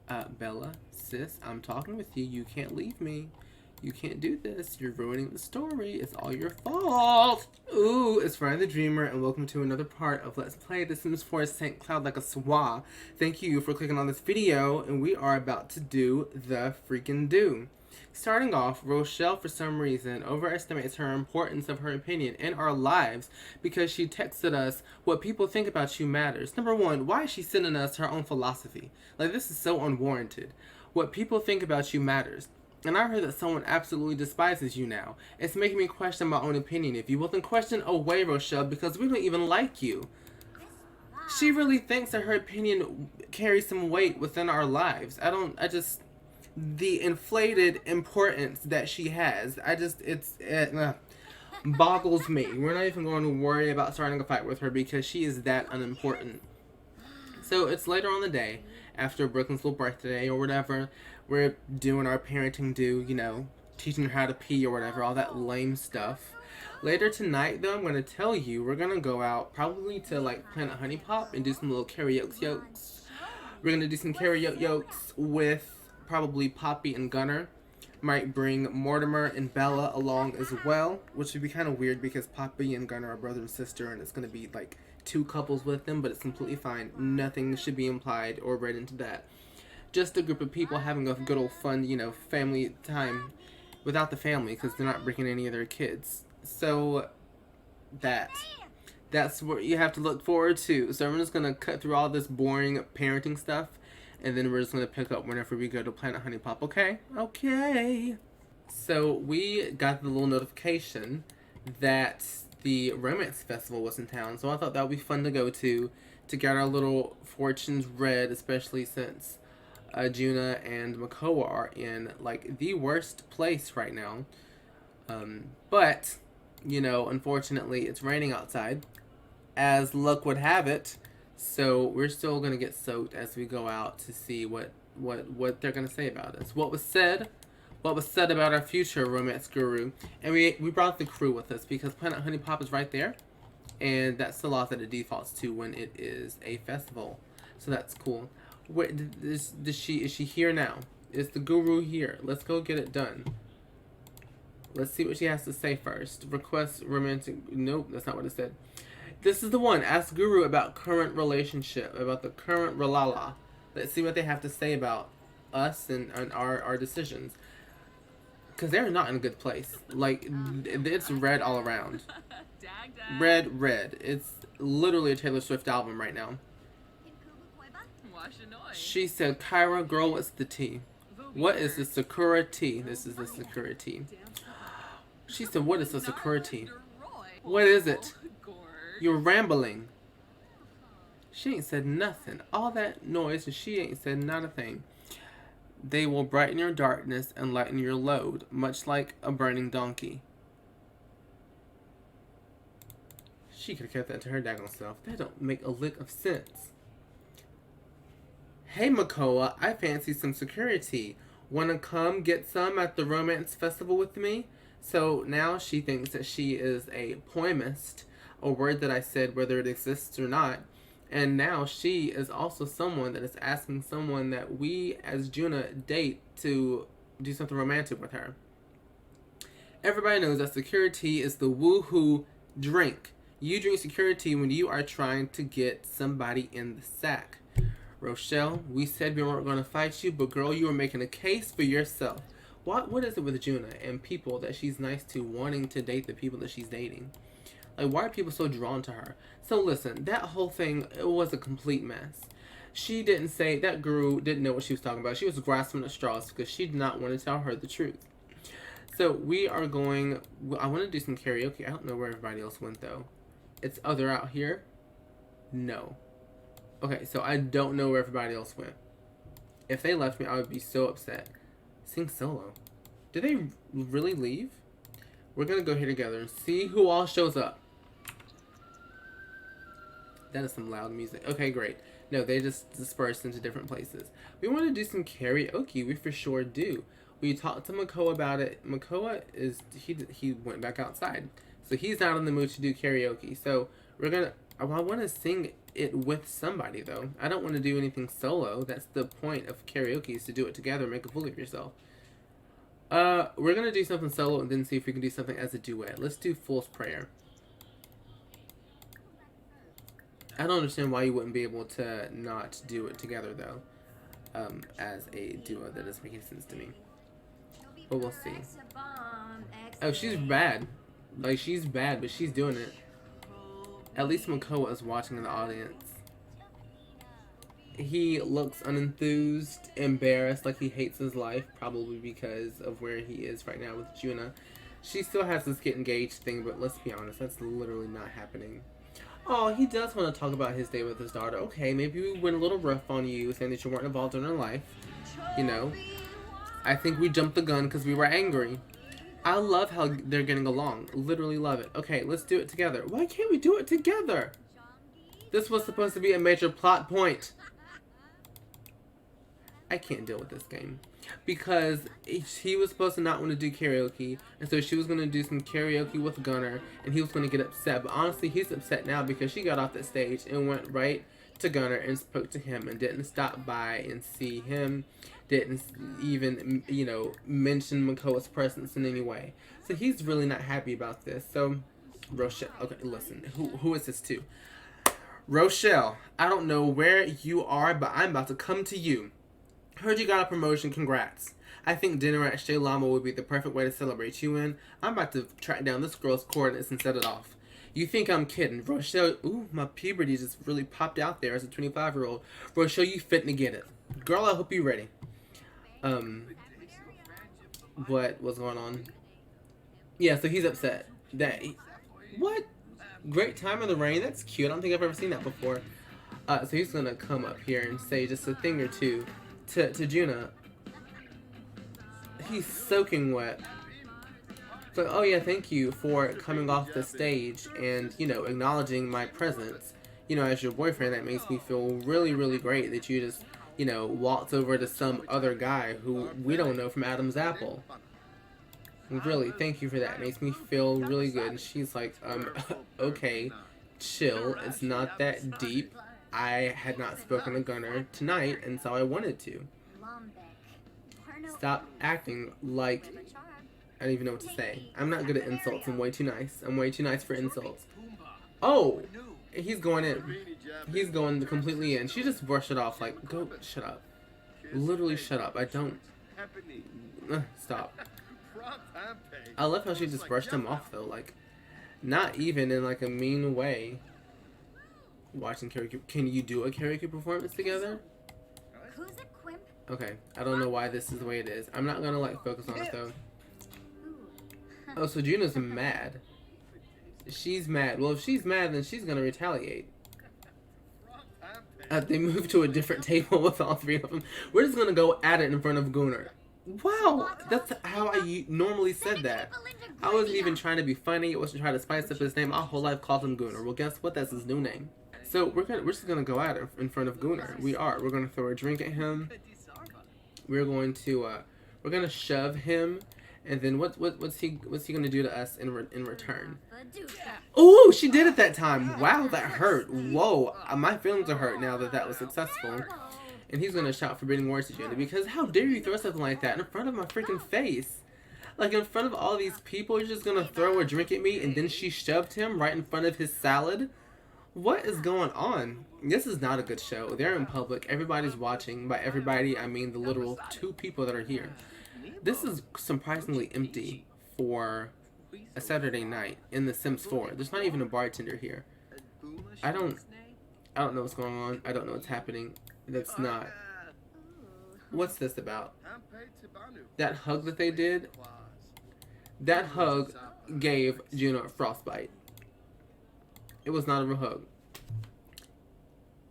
Bella, sis, I'm talking with you. You can't leave me. You can't do this. You're ruining the story. It's all your fault. Ooh, it's Friday the Dreamer, and welcome to another part of Let's Play The Sims 4 St. Cloud Like a Swa. Thank you for clicking on this video, and we are about to do the freaking do. Starting off, Rochelle, for some reason, overestimates her importance of her opinion in our lives because she texted us, "What people think about you matters." Number one, why is she sending us her own philosophy? Like, this is so unwarranted. What people think about you matters. And I heard that someone absolutely despises you now. It's making me question my own opinion. If you will, then question away, Rochelle, because we don't even like you. She really thinks that her opinion carries some weight within our lives. The inflated importance that she has, it boggles me. We're not even going to worry about starting a fight with her because she is that unimportant. So it's later on the day, after Brooklyn's little birthday or whatever. We're doing our parenting do, teaching her how to pee or whatever, all that lame stuff. Later tonight, though, I'm going to tell you, we're going to go out probably to, Planet Honey Pop and do some little karaoke. We're going to do some karaoke with probably Poppy and Gunner. Might bring Mortimer and Bella along as well, which would be kind of weird because Poppy and Gunner are brother and sister, and it's going to be, two couples with them, but it's completely fine. Nothing should be implied or read into that. Just a group of people having a good old fun, family time without the family because they're not bringing any of their kids. So that's what you have to look forward to. So I'm just going to cut through all this boring parenting stuff, and then we're just going to pick up whenever we go to Planet Honey Pop, okay? Okay. So we got the little notification that the romance festival was in town, so I thought that would be fun to go to get our little fortunes read, especially since Juna and Makoa are in, the worst place right now. But, unfortunately, it's raining outside, as luck would have it. So we're still going to get soaked as we go out to see what they're going to say about us. What was said about our future romance guru. And we brought the crew with us because Planet Honey Pop is right there. And that's the lot that it defaults to when it is a festival. So that's cool. Wait, is she here now? Is the guru here? Let's go get it done. Let's see what she has to say first. Request romantic... Nope, that's not what it said. This is the one. Ask guru about current relationship. About the current relala. Let's see what they have to say about us and our decisions. Because they're not in a good place. It's red all around. Red. It's literally a Taylor Swift album right now. She said, "Kyra, girl, what's the tea? What is the Sakura tea?" This is the Sakura tea. She said, "What is the Sakura tea? What is it? You're rambling." She ain't said nothing. All that noise and she ain't said not a thing. They will brighten your darkness and lighten your load, much like a burning donkey. She could have kept that to her daggone self. That don't make a lick of sense. "Hey, Makoa, I fancy some security. Wanna come get some at the romance festival with me?" So now she thinks that she is a poemist, a word that I said whether it exists or not. And now she is also someone that is asking someone that we as Juna date to do something romantic with her. Everybody knows that security is the woohoo drink. You drink security when you are trying to get somebody in the sack. Rochelle, we said we weren't going to fight you, but girl, you were making a case for yourself. What is it with Juna and people that she's nice to wanting to date the people that she's dating? Why are people so drawn to her? So listen, that whole thing, it was a complete mess. She didn't say, that guru didn't know what she was talking about. She was grasping at straws because she did not want to tell her the truth. So we are going, I want to do some karaoke. I don't know where everybody else went though. They're out here? No. Okay, so I don't know where everybody else went. If they left me, I would be so upset. Sing solo. Did they really leave? We're going to go here together and see who all shows up. That is some loud music. Okay, great. No, they just dispersed into different places. We want to do some karaoke. We for sure do. We talked to Makoa about it. Makoa he went back outside. So he's not in the mood to do karaoke. So we're going to... I want to sing it with somebody, though. I don't want to do anything solo. That's the point of karaoke, is to do it together, make a fool of yourself. We're gonna do something solo and then see if we can do something as a duet. Let's do Fool's Prayer. I don't understand why you wouldn't be able to not do it together, though. As a duo, that doesn't make any sense to me. But we'll see. Oh, she's bad. Like, she's bad, but she's doing it. At least Makoa is watching in the audience. He looks unenthused, embarrassed, like he hates his life, probably because of where he is right now with Juna. She still has this get engaged thing, but let's be honest, that's literally not happening. Oh, he does want to talk about his day with his daughter. Okay, maybe we went a little rough on you, saying that you weren't involved in her life. You know, I think we jumped the gun because we were angry. I love how they're getting along. Literally love it. Okay, let's do it together. Why can't we do it together? This was supposed to be a major plot point. I can't deal with this game. Because he was supposed to not want to do karaoke, and so she was going to do some karaoke with Gunnar, and he was going to get upset. But honestly, he's upset now because she got off the stage and went right to Gunnar and spoke to him and didn't stop by and see him, didn't even, you know, mention Makoa's presence in any way. So he's really not happy about this. So, Rochelle, okay, listen, who is this to? Rochelle, I don't know where you are, but I'm about to come to you. Heard you got a promotion, congrats. I think dinner at Shea Llama would be the perfect way to celebrate you in. I'm about to track down this girl's coordinates and set it off. You think I'm kidding. Rochelle, ooh, my puberty just really popped out there as a 25-year-old. Rochelle, you fitting to get it. Girl, I hope you're ready. What's going on? Yeah, so he's upset. What? Great time in the rain? That's cute. I don't think I've ever seen that before. So he's gonna come up here and say just a thing or two to Juna. He's soaking wet. So, oh yeah, thank you for coming off the stage and, you know, acknowledging my presence. You know, as your boyfriend, that makes me feel really, really great that you just, you know, walked over to some other guy who we don't know from Adam's apple. Really, thank you for that. It makes me feel really good. And she's like, okay, chill. It's not that deep. I had not spoken to Gunnar tonight, and so I wanted to. Stop acting like I don't even know what to say. I'm not good at insults. I'm way too nice. I'm way too nice for insults. Oh, he's going in. He's going completely in. She just brushed it off like, go, shut up. Literally shut up. I don't. Stop. I love how she just brushed him off though. Like, not even in like a mean way. Watching karaoke. Can you do a karaoke performance together? Okay, I don't know why this is the way it is. I'm not gonna like focus on it though. Oh, so Juna's mad. She's mad. Well, if she's mad, then she's gonna retaliate. They moved to a different table with all three of them. We're just gonna go at it in front of Gunnar. Wow, that's how I normally said that. I wasn't even trying to be funny. I wasn't trying to spice up his name. My whole life called him Gunnar. Well, guess what? That's his new name. So we're just gonna go at it in front of Gunnar. We're gonna throw a drink at him. We're gonna shove him, and then what's he gonna do to us in return? Oh, she did it that time. Wow, that hurt. Whoa, my feelings are hurt now that was successful. And he's gonna shout forbidding words to Juna because how dare you throw something like that in front of my freaking face? Like in front of all these people, you're just gonna throw a drink at me, and then she shoved him right in front of his salad. What is going on? This is not a good show. They're in public. Everybody's watching. By everybody, I mean the literal 2 people that are here. This is surprisingly empty for a Saturday night in The Sims 4. There's not even a bartender here. I don't know what's going on. I don't know what's happening. That's not. What's this about? That hug that they did? That hug gave Juna a frostbite. It was not a real hug.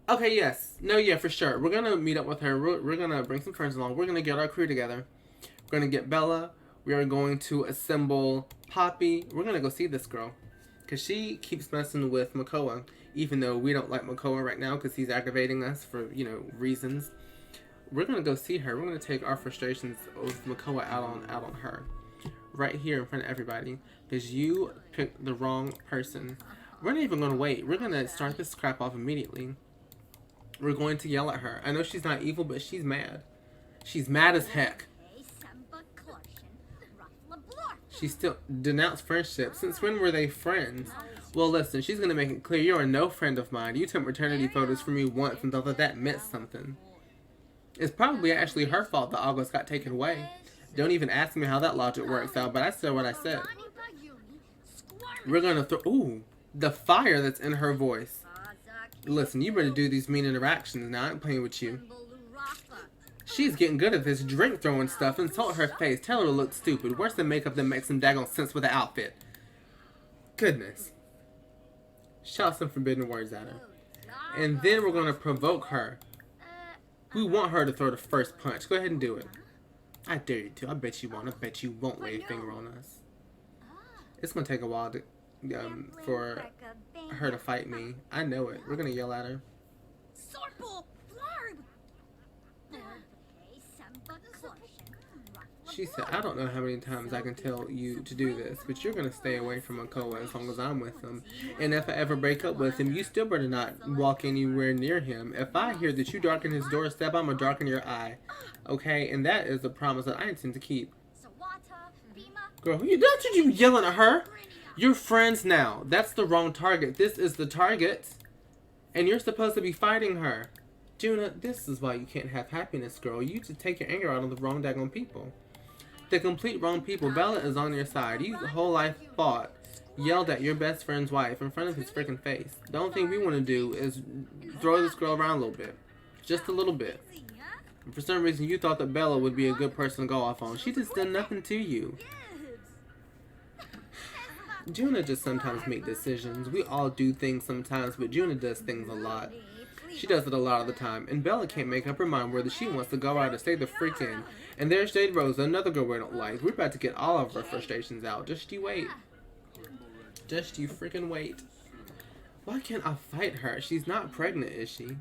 Okay, yes. No, yeah, for sure. We're going to meet up with her. We're going to bring some friends along. We're going to get our crew together. We're going to get Bella. We are going to assemble Poppy. We're going to go see this girl. Because she keeps messing with Makoa. Even though we don't like Makoa right now because he's aggravating us for, you know, reasons. We're going to go see her. We're going to take our frustrations with Makoa out on her. Right here in front of everybody. Because you picked the wrong person. We're not even gonna wait. We're gonna start this crap off immediately. We're going to yell at her. I know she's not evil, but she's mad. She's mad as heck. She still denounced friendship. Since when were they friends? Well, listen, she's gonna make it clear you are no friend of mine. You took maternity photos for me once and thought that that meant something. It's probably actually her fault the August got taken away. Don't even ask me how that logic works out, but I said what I said. We're gonna throw... Ooh, the fire that's in her voice. Listen, you better do these mean interactions now. I ain't playing with you. She's getting good at this drink throwing stuff. Insult her face. Tell her to look stupid. Where's the makeup that makes some daggone sense with the outfit? Goodness. Shout some forbidden words at her. And then we're going to provoke her. We want her to throw the first punch. Go ahead and do it. I dare you to. I bet you won't. I bet you won't lay a finger on us. It's going to take a while to, for her to fight me. I know it. We're going to yell at her. She said, I don't know how many times I can tell you to do this, but you're going to stay away from Makoa as long as I'm with him. And if I ever break up with him, you still better not walk anywhere near him. If I hear that you darken his doorstep, I'm going to darken your eye. Okay? And that is a promise that I intend to keep. Girl, that's what you yelling at her? You're friends now. That's the wrong target. This is the target. And you're supposed to be fighting her. Juna, this is why you can't have happiness, girl. You just take your anger out on the wrong daggone people. The complete wrong people. Bella is on your side. You whole life fought, yelled at your best friend's wife in front of his freaking face. The only thing we want to do is throw this girl around a little bit. Just a little bit. And for some reason, you thought that Bella would be a good person to go off on. She just did nothing to you. Juna just sometimes make decisions. We all do things sometimes, but Juna does things a lot. She does it a lot of the time, and Bella can't make up her mind whether she wants to go out or stay the freak in. And there's Jade Rosa, another girl we don't like. We're about to get all of our frustrations out. Just you wait. Just you freaking wait. Why can't I fight her? She's not pregnant, is she?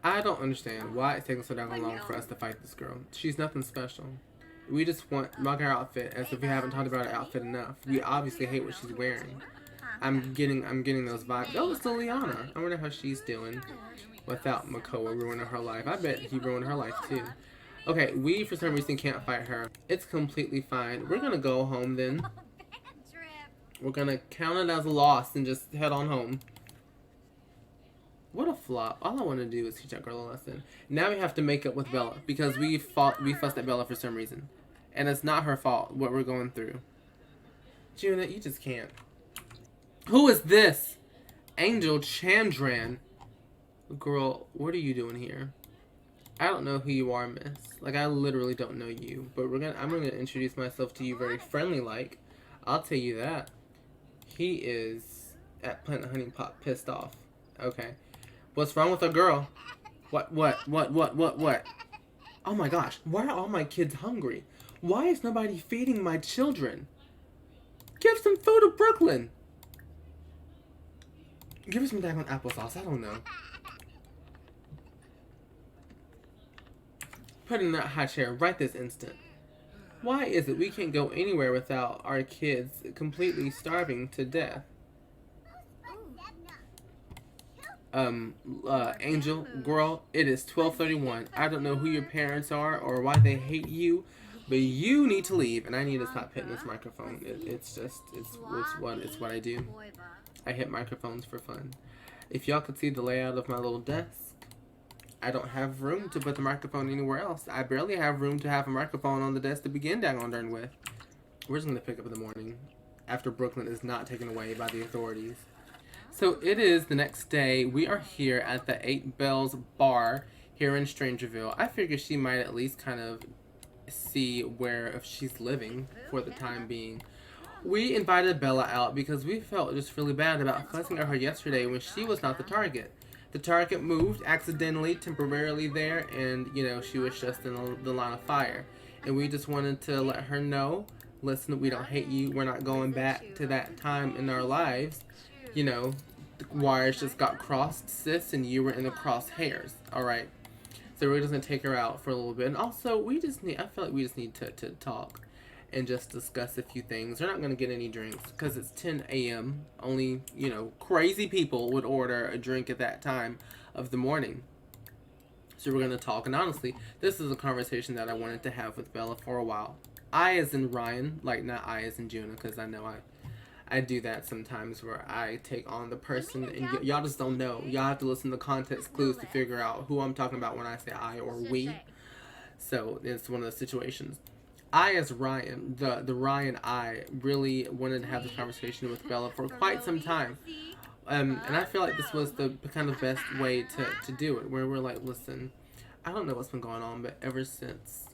I don't understand why it's taking so damn long for us to fight this girl. She's nothing special. We just want mock her outfit as if we haven't talked about her outfit enough. We obviously hate what she's wearing. I'm getting those vibes. Oh, it's Liliana. I wonder how she's doing without Makoa ruining her life. I bet he ruined her life too. Okay, we for some reason can't fight her. It's completely fine. We're gonna go home then. We're gonna count it as a loss and just head on home. What a flop. All I want to do is teach that girl a lesson. Now we have to make up with Bella because we fussed at Bella for some reason. And it's not her fault what we're going through. Juna, you just can't. Who is this? Angel Chandran. Girl, what are you doing here? I don't know who you are, miss. Like, I literally don't know you. But I'm gonna introduce myself to you very friendly like. I'll tell you that. He is at Planet Honey Pot pissed off. Okay. What's wrong with a girl? What? Oh my gosh. Why are all my kids hungry? Why is nobody feeding my children? Give some food to Brooklyn. Give us some daggone applesauce. I don't know. Put in that high chair right this instant. Why is it we can't go anywhere without our kids completely starving to death? Angel, girl, it is 12:31. I don't know who your parents are or why they hate you, but you need to leave, and I need to stop hitting this microphone. It's what I do. I hit microphones for fun. If y'all could see the layout of my little desk, I don't have room to put the microphone anywhere else. I barely have room to have a microphone on the desk to begin down darn with. We're just gonna pick up in the morning after Brooklyn is not taken away by the authorities. So it is the next day. We are here at the 8 Bells bar here in Strangerville. I figure she might at least kind of see where if she's living for the time being. We invited Bella out because we felt just really bad about fussing at her yesterday when she was not the target. The target moved accidentally, temporarily there, and, you know, she was just in the line of fire. And we just wanted to let her know, listen, we don't hate you. We're not going back to that time in our lives. You know, the wires just got crossed, sis, and you were in the crosshairs, alright? So we're just going to take her out for a little bit. And also, I feel like we just need to talk. and just discuss a few things. They're not going to get any drinks because it's 10 a.m. Only, crazy people would order a drink at that time of the morning. So we're going to talk. And honestly, this is a conversation that I wanted to have with Bella for a while. I as in Ryan, like not I as in Juna, because I know I do that sometimes where I take on the person and y'all just don't know. Y'all have to listen to context clues to figure out who I'm talking about when I say I or we. So it's one of those situations. I as Ryan, the Ryan I really wanted to have this conversation with Bella for quite some time. And I feel like this was the kind of best way to do it, where we're like, listen, I don't know what's been going on, but ever since,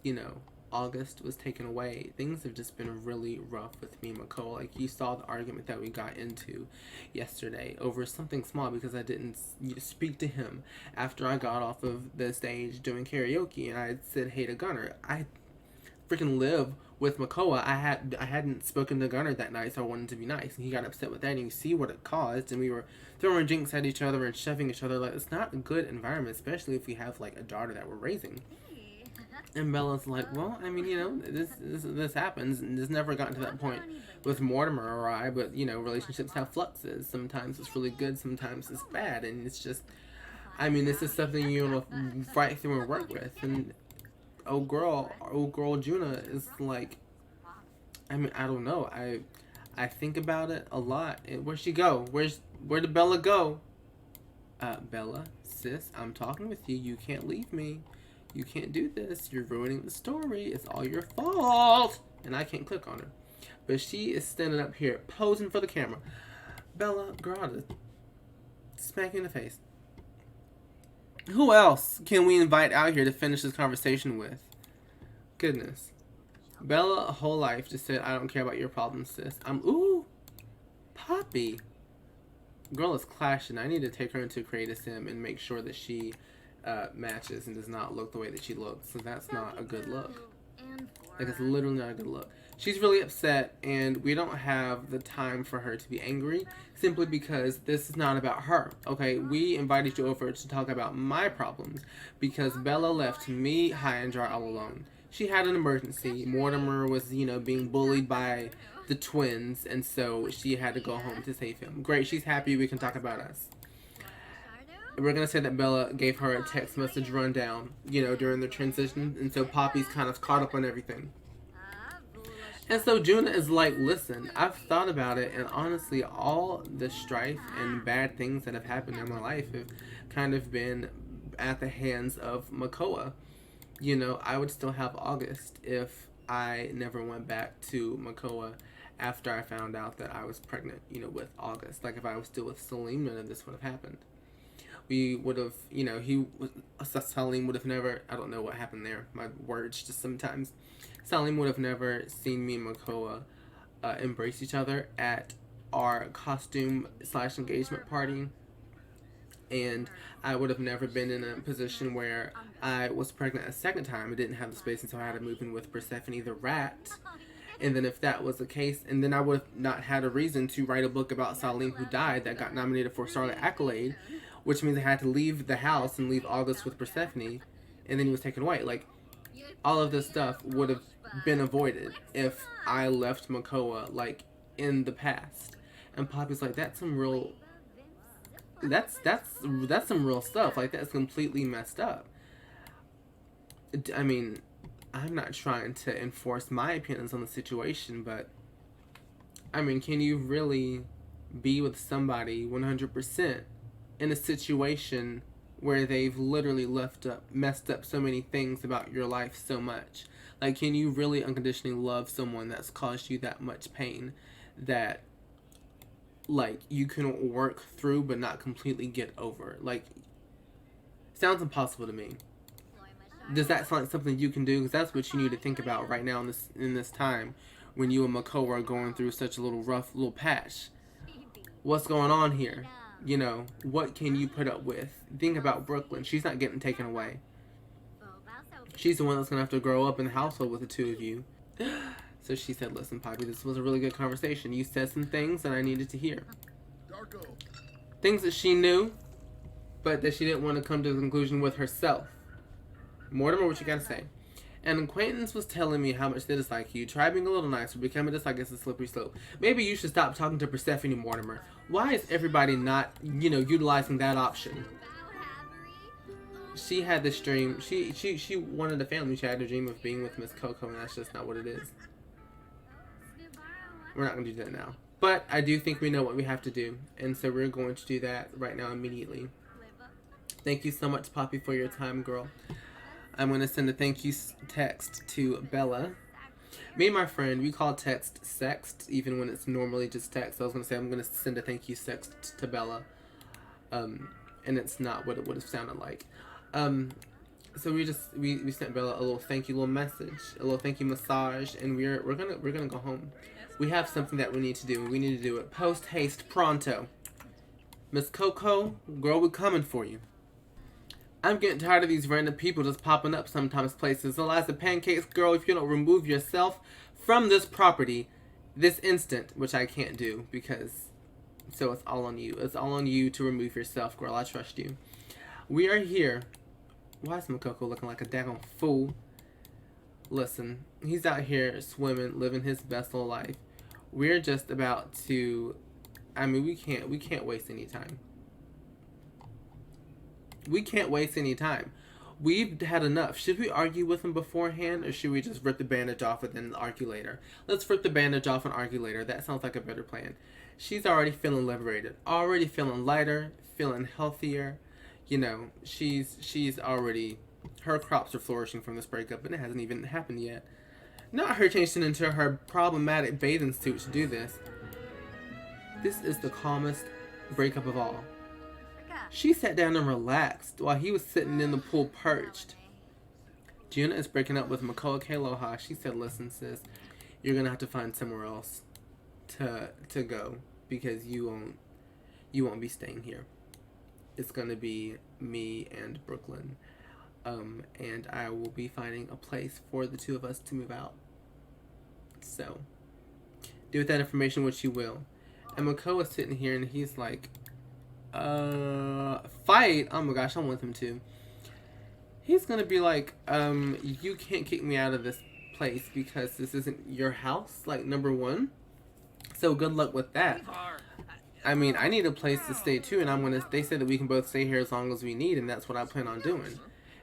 August was taken away, things have just been really rough with me and McCall. Like, you saw the argument that we got into yesterday over something small because I didn't speak to him after I got off of the stage doing karaoke, and I said hey to Gunner. I freaking live with Makoa. I hadn't spoken to Gunner that night, so I wanted to be nice, and he got upset with that, and you see what it caused, and we were throwing drinks at each other and shoving each other. Like, it's not a good environment, especially if we have like a daughter that we're raising. And Bella's like, well, I mean, this happens, and it's never gotten to that point with Mortimer or I, but, relationships have fluxes. Sometimes it's really good, sometimes it's bad, and it's just, I mean, this is something you want to fight through and work with, and old girl Juna is like, I mean, I don't know, I think about it a lot. Where'd she go? Where did Bella go? Bella, sis, I'm talking with you. You can't leave me. You can't do this. You're ruining the story. It's all your fault. And I can't click on her. But she is standing up here, posing for the camera. Bella, girl, I'll just smack you in the face. Who else can we invite out here to finish this conversation with? Goodness. Bella, a whole life, just said, I don't care about your problems, sis. Ooh, Poppy. Girl is clashing. I need to take her into Creative Sim and make sure that she matches and does not look the way that she looks. So that's not a good look. Like, it's literally not a good look. She's really upset, and we don't have the time for her to be angry, simply because this is not about her, okay? We invited you over to talk about my problems, because Bella left me high and dry all alone. She had an emergency. Mortimer was, being bullied by the twins, and so she had to go home to save him. Great, she's happy. We can talk about us. We're going to say that Bella gave her a text message rundown, during the transition, and so Poppy's kind of caught up on everything. And so Juna is like, listen, I've thought about it, and honestly, all the strife and bad things that have happened in my life have kind of been at the hands of Makoa. I would still have August if I never went back to Makoa after I found out that I was pregnant, with August. Like, if I was still with Salim, none of this would have happened. We would have, Salim would have never, I don't know what happened there. My words just sometimes. Salim would have never seen me and Makoa embrace each other at our costume/engagement party. And I would have never been in a position where I was pregnant a second time. I didn't have the space, and so I had to move in with Persephone the rat. And then if that was the case, and then I would have not had a reason to write a book about Salim who died that got nominated for Starlet Accolade, which means I had to leave the house and leave August with Persephone, and then he was taken away. Like, all of this stuff would have been avoided if I left Makoa, like, in the past. And Poppy's like, that's some real... That's some real stuff. Like, that's completely messed up. I mean, I'm not trying to enforce my opinions on the situation, but I mean, can you really be with somebody 100% in a situation where they've literally messed up so many things about your life so much? Like, can you really unconditionally love someone that's caused you that much pain that, like, you can work through but not completely get over? Like, sounds impossible to me. Does that sound like something you can do? Because that's what you need to think about right now in this time when you and Makoa are going through such a rough little patch. What's going on here? What can you put up with? Think about Brooklyn. She's not getting taken away. She's the one that's going to have to grow up in the household with the two of you. So she said, listen, Poppy, this was a really good conversation. You said some things that I needed to hear. Things that she knew, but that she didn't want to come to the conclusion with herself. Mortimer, what you got to say? An acquaintance was telling me how much they dislike you. Try being a little nicer. Becoming dislike is a slippery slope. Maybe you should stop talking to Persephone Mortimer. Why is everybody not, utilizing that option? She had this dream. She wanted a family. She had a dream of being with Miss Coco, and that's just not what it is. We're not going to do that now. But I do think we know what we have to do. And so we're going to do that right now immediately. Thank you so much, Poppy, for your time, girl. I'm going to send a thank you text to Bella. Me and my friend, we call text sext, even when it's normally just text. So I was going to say I'm going to send a thank you text to Bella. And it's not what it would have sounded like. So we sent Bella a little thank you, little message, a little thank you massage, and we're gonna go home. We have something that we need to do. We need to do it post haste pronto. Miss Coco, girl, we're coming for you. I'm getting tired of these random people just popping up sometimes places. Eliza Pancakes, girl, if you don't remove yourself from this property this instant, which I can't do because, so it's all on you. It's all on you to remove yourself, girl. I trust you. We are here. Why is Makoko looking like a daggone fool? Listen, he's out here swimming, living his best little life. We're just about to, we can't waste any time. We can't waste any time. We've had enough. Should we argue with him beforehand, or should we just rip the bandage off and then argue later? Let's rip the bandage off and argue later. That sounds like a better plan. She's already feeling liberated, already feeling lighter, feeling healthier. She's already, her crops are flourishing from this breakup, and it hasn't even happened yet. Not her changing into her problematic bathing suit to do this. This is the calmest breakup of all. She sat down and relaxed while he was sitting in the pool perched. Juna is breaking up with Makoa Kealoha. She said, listen, sis, you're going to have to find somewhere else to go because you won't be staying here. It's going to be me and Brooklyn. And I will be finding a place for the two of us to move out. So, do with that information what you will. And Makoa's sitting here and he's like, fight? Oh my gosh, I want him to. He's gonna be like, you can't kick me out of this place because this isn't your house, like, number one. So good luck with that. I mean, I need a place to stay too, and they said that we can both stay here as long as we need, and that's what I plan on doing.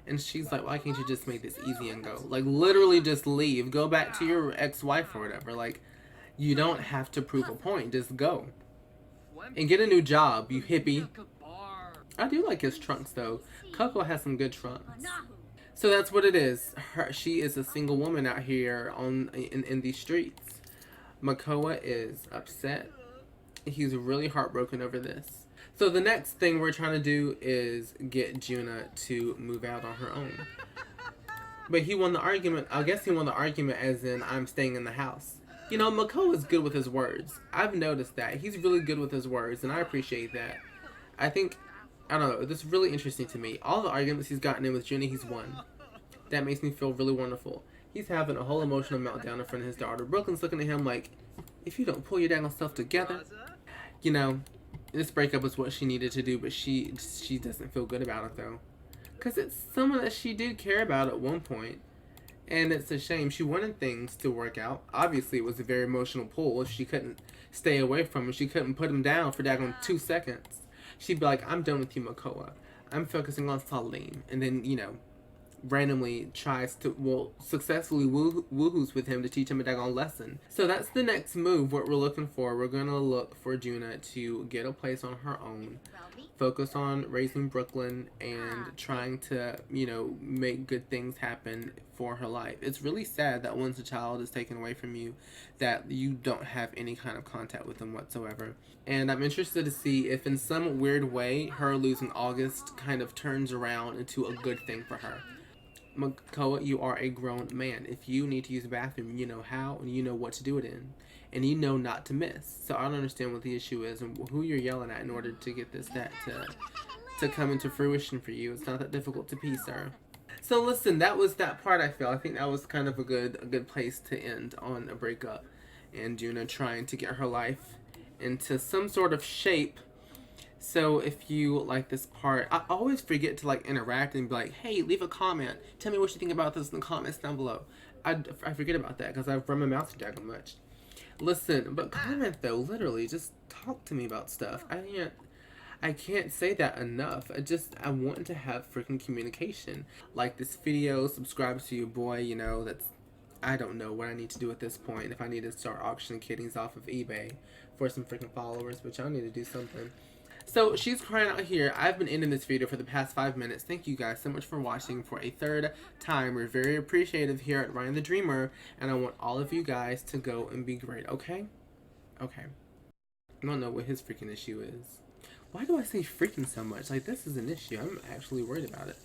And she's like, why can't you just make this easy and go? Like, literally just leave. Go back to your ex-wife or whatever. Like, you don't have to prove a point. Just go. And get a new job, you hippie. I do like his trunks, though. Coco has some good trunks. So that's what it is. She is a single woman out here in these streets. Makoa is upset. He's really heartbroken over this. So the next thing we're trying to do is get Juna to move out on her own. But he won the argument. I guess he won the argument as in, I'm staying in the house. Makoa is good with his words. I've noticed that. He's really good with his words, and I appreciate that. I don't know, this is really interesting to me. All the arguments he's gotten in with Juna, he's won. That makes me feel really wonderful. He's having a whole emotional meltdown in front of his daughter. Brooklyn's looking at him like, if you don't pull your dang self together. This breakup is what she needed to do, but she doesn't feel good about it, though. Because it's someone that she did care about at one point. And it's a shame. She wanted things to work out. Obviously, it was a very emotional pull. If she couldn't stay away from him, she couldn't put him down for daggone 2 seconds. She'd be like, I'm done with you, Makoa. I'm focusing on Salim. And then, randomly tries to, successfully woohoos with him to teach him a daggone lesson. So that's the next move, what we're looking for. We're going to look for Juna to get a place on her own, focus on raising Brooklyn, and trying to, make good things happen for her life. It's really sad that once a child is taken away from you, that you don't have any kind of contact with them whatsoever. And I'm interested to see if in some weird way, her losing August kind of turns around into a good thing for her. Makoa, you are a grown man. If you need to use the bathroom, you know how, and you know what to do it in. And you know not to miss. So I don't understand what the issue is and who you're yelling at in order to get that to come into fruition for you. It's not that difficult to pee, sir. So listen, that was that part, I feel. I think that was kind of a good place to end on a breakup. And Juna trying to get her life into some sort of shape So if you like this part, I always forget to like interact and be like, hey, leave a comment. Tell me what you think about this in the comments down below. I forget about that because I've run my mouth too daggone much. Listen, but comment though, literally, just talk to me about stuff. I can't say that enough. I want to have freaking communication. Like this video, subscribe to your boy, you know, I don't know what I need to do at this point. If I need to start auctioning kitties off of eBay for some freaking followers, but y'all need to do something. So she's crying out here. I've been ending this video for the past 5 minutes. Thank you guys so much for watching for a third time. We're very appreciative here at Ryan the Dreamer, and I want all of you guys to go and be great, okay? Okay. I don't know what his freaking issue is. Why do I say freaking so much? Like, this is an issue. I'm actually worried about it.